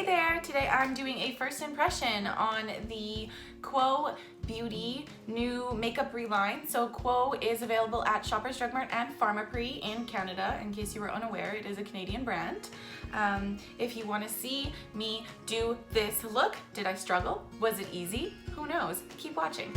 Hey there! Today I'm doing a first impression on the Quo Beauty new makeup reline. So Quo is available at Shoppers Drug Mart and Pharmaprix in Canada. In case you were unaware, it is a Canadian brand. If you want to see me do this look, did I struggle? Was it easy? Who knows? Keep watching.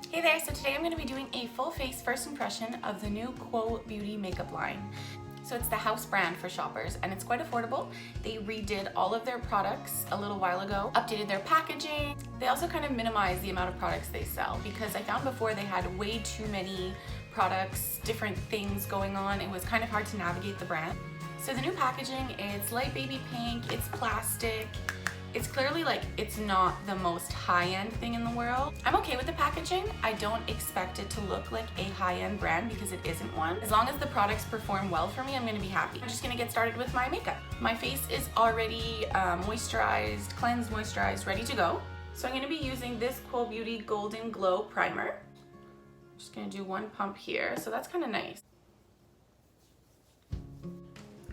Hey there, so today I'm going to be doing a full face first impression of the new Quo Beauty makeup line. So it's the house brand for Shoppers and it's quite affordable. They redid all of their products a little while ago, updated their packaging. They also kind of minimized the amount of products they sell because I found before they had way too many products, different things going on. It was kind of hard to navigate the brand. So the new packaging, it's light baby pink, it's plastic. It's clearly like it's not the most high-end thing in the world. I'm okay with the packaging. I don't expect it to look like a high-end brand because it isn't one. As long as the products perform well for me, I'm gonna be happy. I'm just gonna get started with my makeup. My face is already moisturized, cleansed, moisturized, ready to go. So I'm gonna be using this Quo Beauty Golden Glow Primer. I'm just gonna do one pump here. So that's kind of nice.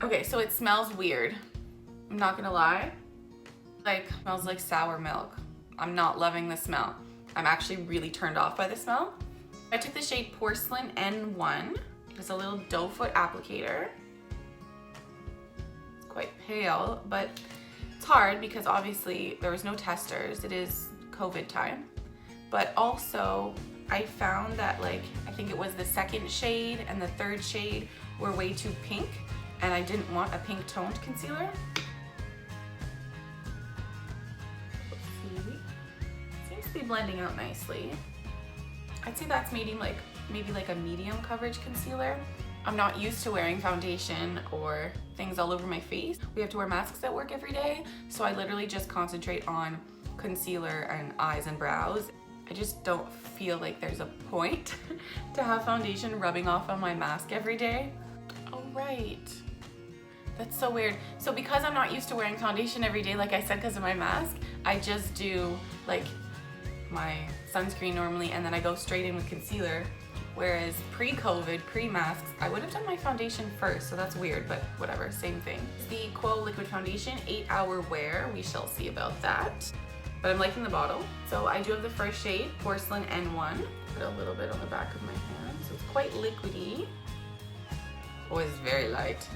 Okay, so it smells weird. I'm not gonna lie. Like, smells like sour milk. I'm not loving the smell. I'm actually really turned off by the smell. I took the shade Porcelaine N1. It's a little doe foot applicator. It's quite pale, but it's hard because obviously there was no testers. It is COVID time. But also, I found that I think it was the second shade and the third shade were way too pink, and I didn't want a pink toned concealer. Be blending out nicely. I'd say that's maybe like a medium coverage concealer. I'm not used to wearing foundation or things all over my face. We have to wear masks at work every day, so I literally just concentrate on concealer and eyes and brows. I just don't feel like there's a point to have foundation rubbing off on my mask every day. Oh right. That's so weird. So because I'm not used to wearing foundation every day, like I said, because of my mask, I just do my sunscreen normally and then I go straight in with concealer, whereas pre-COVID, pre-masks, I would have done my foundation first, so that's weird, but whatever, same thing. The Quo Liquid Foundation, 8-hour wear, we shall see about that. But I'm liking the bottle. So I do have the first shade, Porcelaine N1. Put a little bit on the back of my hand, so it's quite liquidy. Oh, it's very light.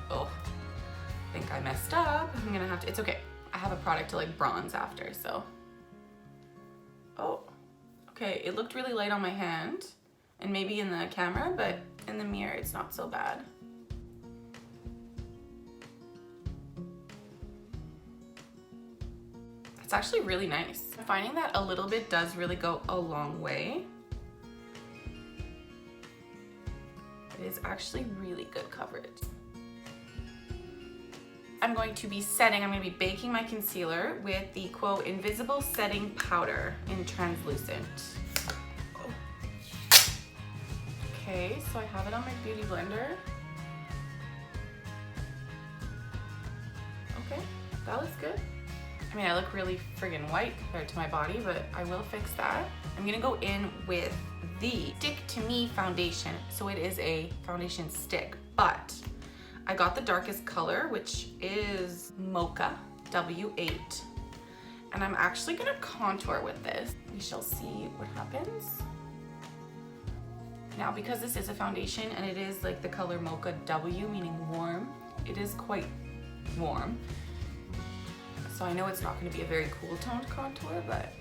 Oh, I think I messed up. I'm gonna have to, it's okay. I have a product to bronze after, so. Oh, okay, it looked really light on my hand and maybe in the camera, but in the mirror it's not so bad. It's actually really nice. I'm finding that a little bit does really go a long way. It is actually really good coverage. I'm going to be baking my concealer with the Quo Invisible Setting Powder in Translucent. Okay, so I have it on my beauty blender. Okay, that looks good. I mean, I look really friggin' white compared to my body, but I will fix that. I'm gonna go in with the Stick to Me foundation. So it is a foundation stick, but I got the darkest color, which is Mocha W8. And I'm actually gonna contour with this. We shall see what happens. Now, because this is a foundation and it is the color Mocha W, meaning warm, it is quite warm. So I know it's not gonna be a very cool toned contour, but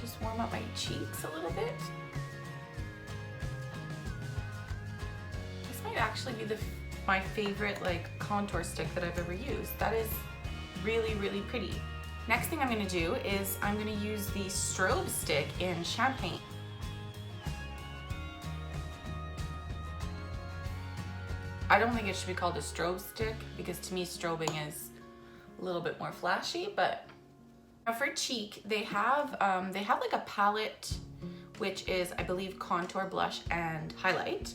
just warm up my cheeks a little bit. This might actually be my favorite contour stick that I've ever used. That is really, really pretty. Next thing I'm gonna do is I'm gonna use the Strobe stick in Champagne. I don't think it should be called a strobe stick because to me strobing is a little bit more flashy. But for cheek, they have like a palette, which is, I believe, contour, blush, and highlight.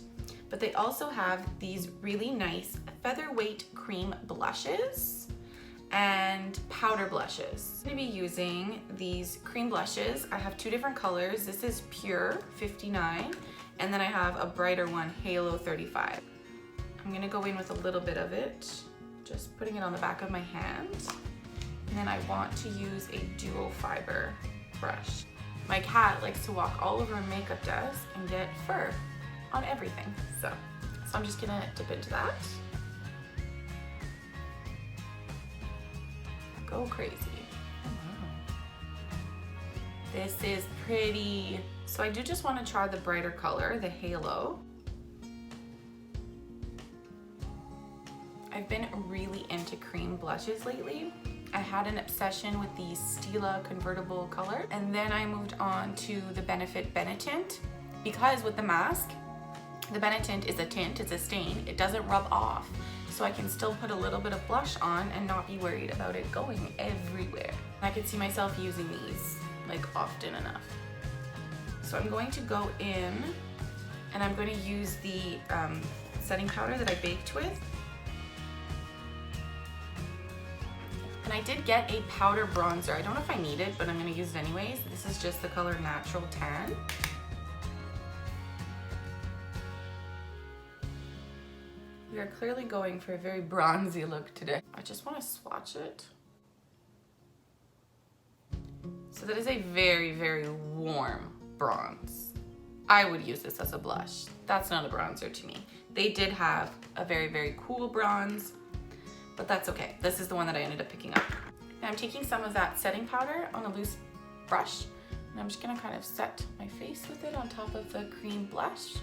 But they also have these really nice Featherweight cream blushes and powder blushes. I'm gonna be using these cream blushes. I have two different colors. This is Pure 59, and then I have a brighter one, Halo 35. I'm gonna go in with a little bit of it, just putting it on the back of my hand. And then I want to use a dual fiber brush. My cat likes to walk all over a makeup desk and get fur on everything. So I'm just gonna dip into that. Go crazy. This is pretty. So I do just want to try the brighter color, the Halo. I've been really into cream blushes lately. I had an obsession with the Stila convertible color, and then I moved on to the Benefit Benetint, because with the mask, the Benetint is a tint, it's a stain, it doesn't rub off. So I can still put a little bit of blush on and not be worried about it going everywhere. I could see myself using these like often enough. So I'm going to go in and I'm going to use the setting powder that I baked with. And I did get a powder bronzer. I don't know if I need it, but I'm going to use it anyways. This is just the color Natural Tan. We are clearly going for a very bronzy look today. I just want to swatch it. So that is a very, very warm bronze. I would use this as a blush. That's not a bronzer to me. They did have a very, very cool bronze, but that's okay. This is the one that I ended up picking up. Now I'm taking some of that setting powder on a loose brush, and I'm just gonna kind of set my face with it on top of the cream blush.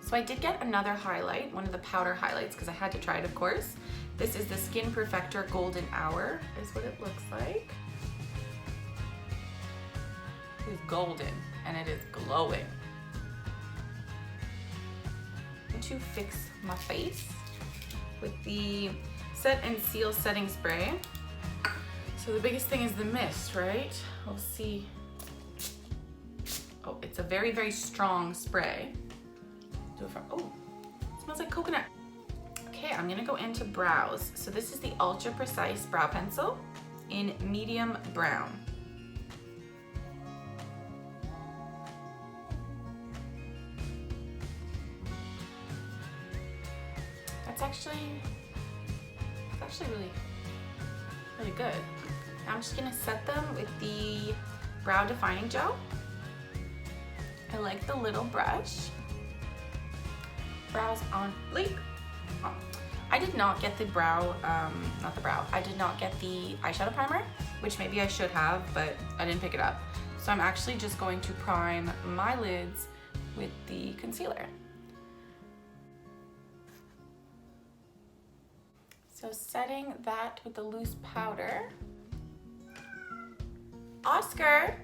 So I did get another highlight, one of the powder highlights, because I had to try it, of course. This is the Skin Perfector Golden Hour, is what it looks like. It is golden, and it is glowing. To fix my face with the Set and Seal Setting Spray. So the biggest thing is the mist, right? We'll see. Oh, it's a very, very strong spray. Do it from, oh, it smells like coconut. Okay, I'm gonna go into brows. So this is the Ultra Precise Brow Pencil in medium brown. It's actually really, really good. Now I'm just gonna set them with the brow defining gel. I like the little brush. Brows on bleak. Oh. I did not get the brow, I did not get the eyeshadow primer, which maybe I should have, but I didn't pick it up. So I'm actually just going to prime my lids with the concealer. So setting that with the loose powder. Oscar,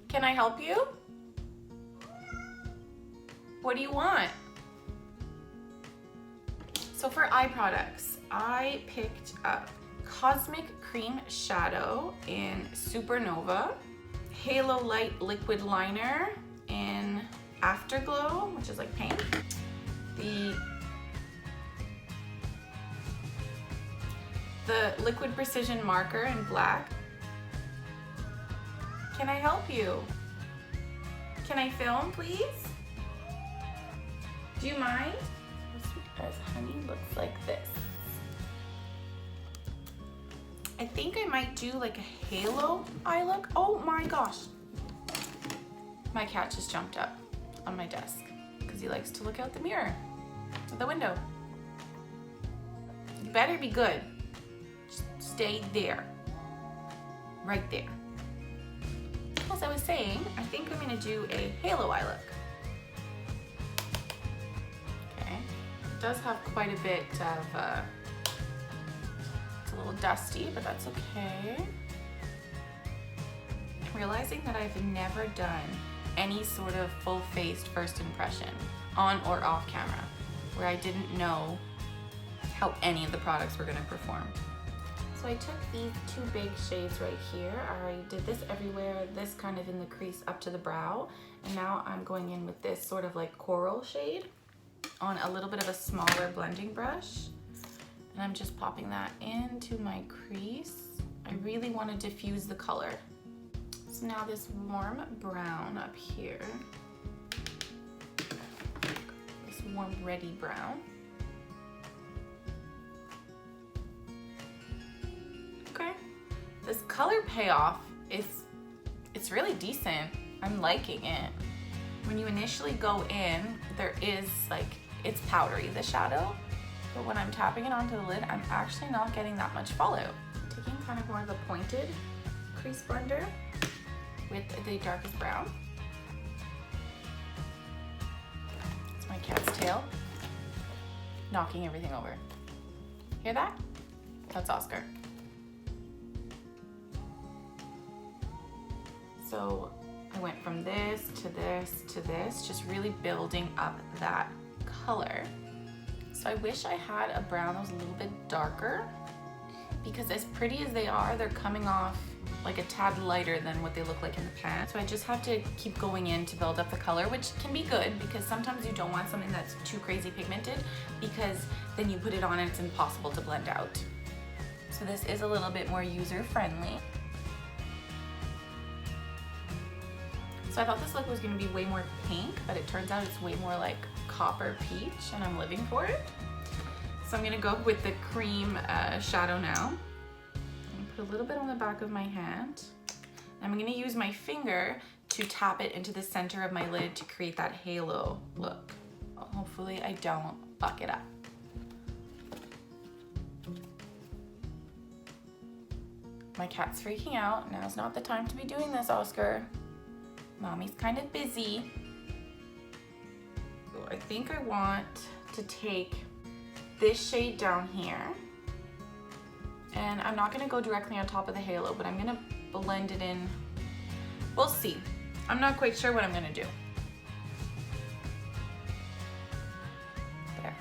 can I help you? What do you want? So for eye products, I picked up Cosmic Cream Shadow in Supernova, Halo Light Liquid Liner in Afterglow, which is like pink, the Liquid Precision Marker in black. Can I help you? Can I film, please? Do you mind? Sweet as honey looks like this. I think I might do like a halo eye look. Oh my gosh. My cat just jumped up on my desk because he likes to look out the mirror, the window. You better be good. Stay there, right there. As I was saying, I think I'm gonna do a halo eye look. Okay, it does have quite a bit of, it's a little dusty, but that's okay. I'm realizing that I've never done any sort of full-faced first impression, on or off camera, where I didn't know how any of the products were gonna perform. So I took these two big shades right here. I did this everywhere, this kind of in the crease up to the brow. And now I'm going in with this sort of like coral shade on a little bit of a smaller blending brush. And I'm just popping that into my crease. I really want to diffuse the color. So now this warm brown up here, this warm reddy brown. Okay, this color payoff it's really decent. I'm liking it. When you initially go in, there is like, it's powdery, the shadow, but when I'm tapping it onto the lid, I'm actually not getting that much fallout. Taking kind of more of a pointed crease blender with the darkest brown. It's my cat's tail knocking everything over. Hear that? That's Oscar. So I went from this to this to this, just really building up that color. So I wish I had a brown that was a little bit darker, because as pretty as they are, they're coming off like a tad lighter than what they look like in the pan. So I just have to keep going in to build up the color, which can be good because sometimes you don't want something that's too crazy pigmented, because then you put it on and it's impossible to blend out. So this is a little bit more user-friendly. So I thought this look was going to be way more pink, but it turns out it's way more like copper peach, and I'm living for it. So I'm going to go with the cream shadow now. I'm put a little bit on the back of my hand. I'm going to use my finger to tap it into the center of my lid to create that halo look. Hopefully I don't fuck it up. My cat's freaking out. Now's not the time to be doing this, Oscar. Mommy's kind of busy. So I think I want to take this shade down here, and I'm not gonna go directly on top of the halo, but I'm gonna blend it in. We'll see. I'm not quite sure what I'm gonna do. There.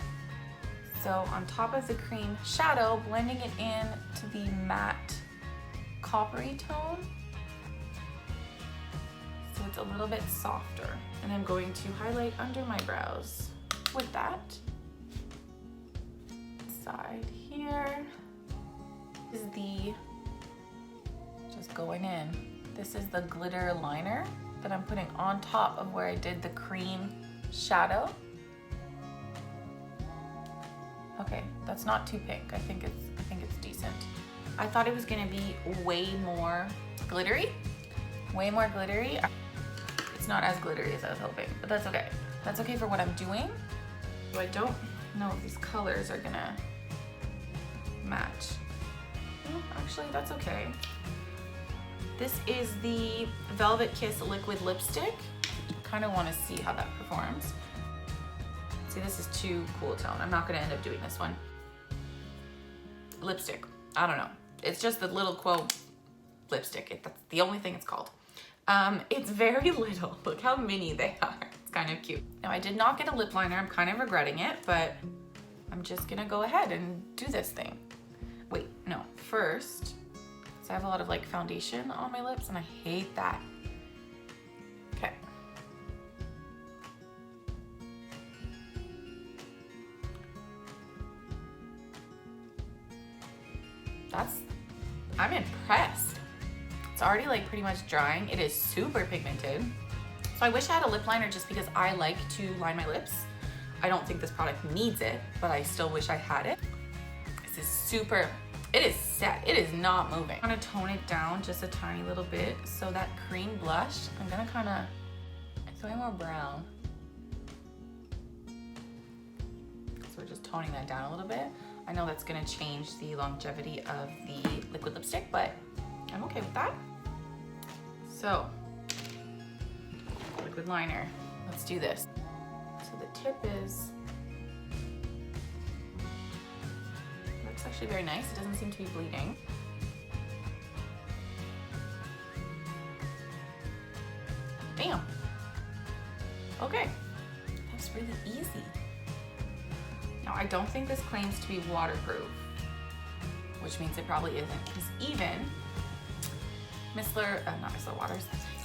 So on top of the cream shadow, blending it in to the matte coppery tone. So it's a little bit softer. And I'm going to highlight under my brows with that. Side here is the, just going in. This is the glitter liner that I'm putting on top of where I did the cream shadow. Okay, that's not too pink. I think it's decent. I thought it was gonna be way more glittery. Way more glittery. It's not as glittery as I was hoping, but that's okay. That's okay for what I'm doing. So I don't know if these colors are gonna match. Well, actually, that's okay. This is the Velvet Kiss Liquid Lipstick. Kind of want to see how that performs. See, this is too cool tone. I'm not gonna end up doing this one. Lipstick, I don't know. It's just the little Quo lipstick. That's the only thing it's called. It's very little. Look how mini they are. It's kind of cute. Now I did not get a lip liner. I'm kind of regretting it, but I'm just gonna go ahead and do this thing. Wait, no, first, so I have a lot of like foundation on my lips and I hate that. Okay. I'm impressed. It's already like pretty much drying. It is super pigmented. So I wish I had a lip liner just because I like to line my lips. I don't think this product needs it, but I still wish I had it. This is super, it is set. It is not moving. I'm gonna tone it down just a tiny little bit. So that cream blush, I'm gonna kinda, it's way more brown. So we're just toning that down a little bit. I know that's gonna change the longevity of the liquid lipstick, but I'm okay with that. So, liquid liner, let's do this. So the tip is, that's actually very nice. It doesn't seem to be bleeding. Damn. Okay, that's really easy. Now I don't think this claims to be waterproof, which means it probably isn't, because even not Miss Waters,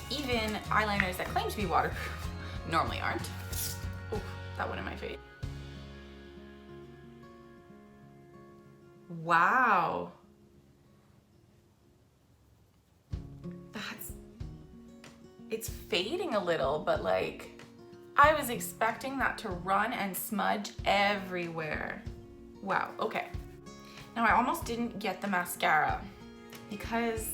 even eyeliners that claim to be waterproof normally aren't. Oh, that went in my face. Wow. It's fading a little, but like, I was expecting that to run and smudge everywhere. Wow, okay. Now I almost didn't get the mascara because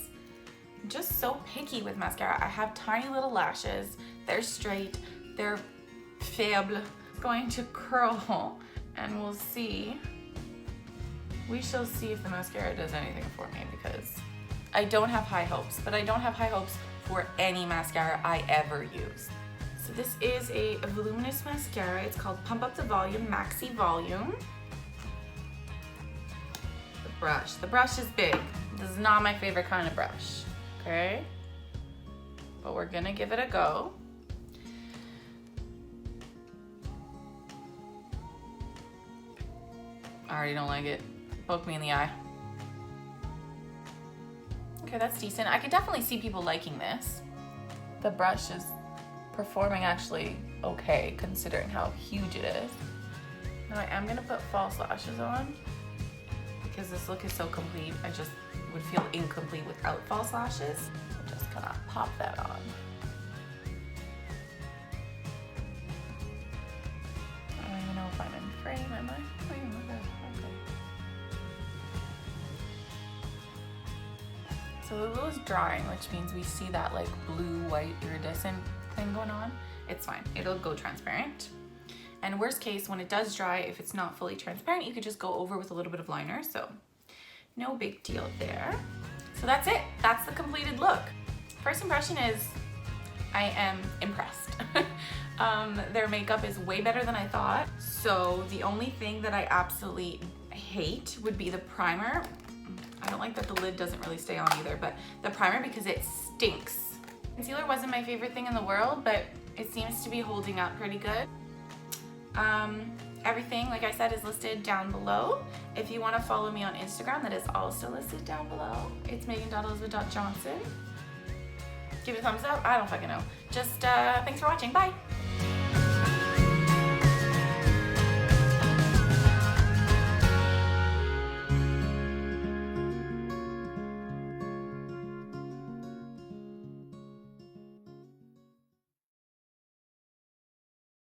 I'm just so picky with mascara. I have tiny little lashes. They're straight, they're faible. It's going to curl and we'll see. We shall see if the mascara does anything for me because I don't have high hopes, but I don't have high hopes for any mascara I ever use. So this is a voluminous mascara. It's called Pump Up the Volume Maxi-Volume. The brush is big. This is not my favorite kind of brush, okay? But we're gonna give it a go. I already don't like it. Poke me in the eye. Okay, that's decent. I could definitely see people liking this. The brush is performing actually okay, considering how huge it is. Now I am gonna put false lashes on because this look is so complete. I just would feel incomplete without false lashes. I'm just gonna pop that on. I don't even know if I'm in frame, am I? Okay. So the glue is drying, which means we see that like blue-white iridescent thing going on. It's fine, it'll go transparent. And worst case, when it does dry, if it's not fully transparent, you could just go over with a little bit of liner, so no big deal there. So that's it, that's the completed look. First impression is, I am impressed. Their makeup is way better than I thought. So the only thing that I absolutely hate would be the primer. I don't like that the lid doesn't really stay on either, but the primer, because it stinks. Concealer wasn't my favorite thing in the world, but it seems to be holding up pretty good. Everything, like I said, is listed down below. If you want to follow me on Instagram, that is also listed down below. It's megan.elizabeth.johnson. Give it a thumbs up. I don't fucking know. Just thanks for watching. Bye.